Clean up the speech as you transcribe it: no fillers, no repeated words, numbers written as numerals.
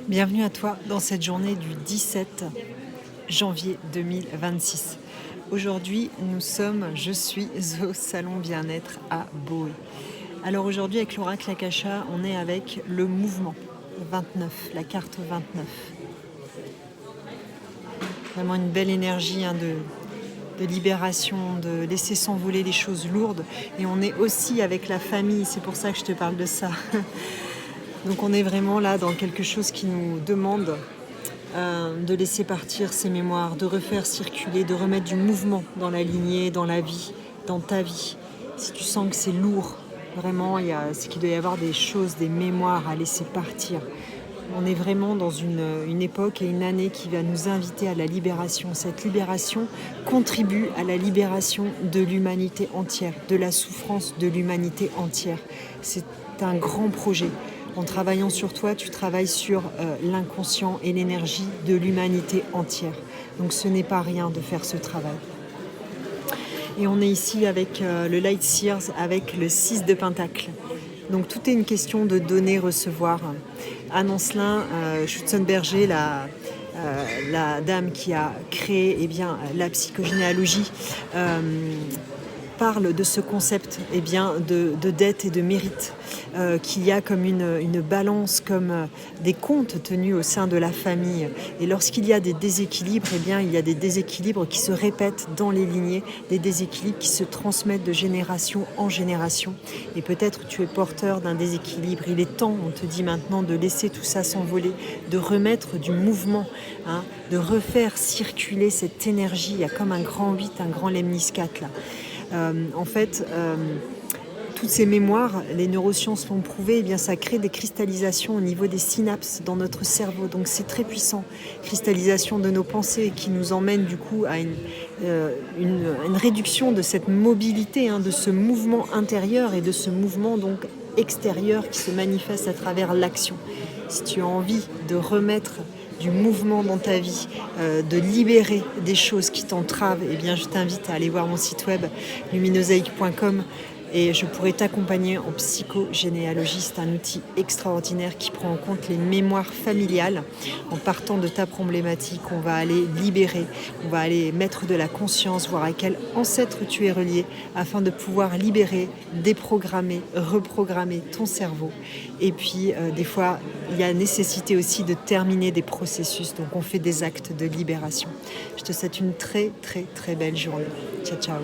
Bienvenue à toi dans cette journée du 17 janvier 2026. Aujourd'hui, je suis au salon bien-être à Boé. Alors aujourd'hui, avec l'oracle Akasha, on est avec le mouvement 29, la carte 29. Vraiment une belle énergie de libération, de laisser s'envoler les choses lourdes. Et on est aussi avec la famille, c'est pour ça que je te parle de ça. Donc on est vraiment là dans quelque chose qui nous demande de laisser partir ces mémoires, de refaire circuler, de remettre du mouvement dans la lignée, dans la vie, dans ta vie. Si tu sens que c'est lourd, vraiment, c'est qu'il doit y avoir des choses, des mémoires à laisser partir. On est vraiment dans une époque et une année qui va nous inviter à la libération. Cette libération contribue à la libération de l'humanité entière, de la souffrance de l'humanité entière. C'est un grand projet. En travaillant sur toi, tu travailles sur l'inconscient et l'énergie de l'humanité entière. Donc ce n'est pas rien de faire ce travail. Et on est ici avec le Light Seers, avec le 6 de Pentacle. Donc tout est une question de donner, recevoir. Anne Ancelin, Schutzenberger, la dame qui a créé la psychogénéalogie, parle de ce concept de dette et de mérite, qu'il y a comme une balance, comme des comptes tenus au sein de la famille. Et lorsqu'il y a des déséquilibres, il y a des déséquilibres qui se répètent dans les lignées, des déséquilibres qui se transmettent de génération en génération. Et peut-être tu es porteur d'un déséquilibre. Il est temps, on te dit maintenant, de laisser tout ça s'envoler, de remettre du mouvement, de refaire circuler cette énergie. Il y a comme un grand 8, un grand lemniscate là. Toutes ces mémoires, les neurosciences l'ont prouvé, ça crée des cristallisations au niveau des synapses dans notre cerveau. Donc c'est très puissant. Cristallisation de nos pensées qui nous emmène du coup à une réduction de cette mobilité, de ce mouvement intérieur et de ce mouvement donc extérieur qui se manifeste à travers l'action. Si tu as envie de remettre du mouvement dans ta vie, de libérer des choses qui t'entravent, je t'invite à aller voir mon site web luminosaïque.com et je pourrais t'accompagner en psychogénéalogie. C'est un outil extraordinaire qui prend en compte les mémoires familiales. En partant de ta problématique, on va aller libérer, on va aller mettre de la conscience, voir à quel ancêtre tu es relié, afin de pouvoir libérer, déprogrammer, reprogrammer ton cerveau. Et puis, des fois, il y a nécessité aussi de terminer des processus. Donc, on fait des actes de libération. Je te souhaite une très, très, très belle journée. Ciao, ciao.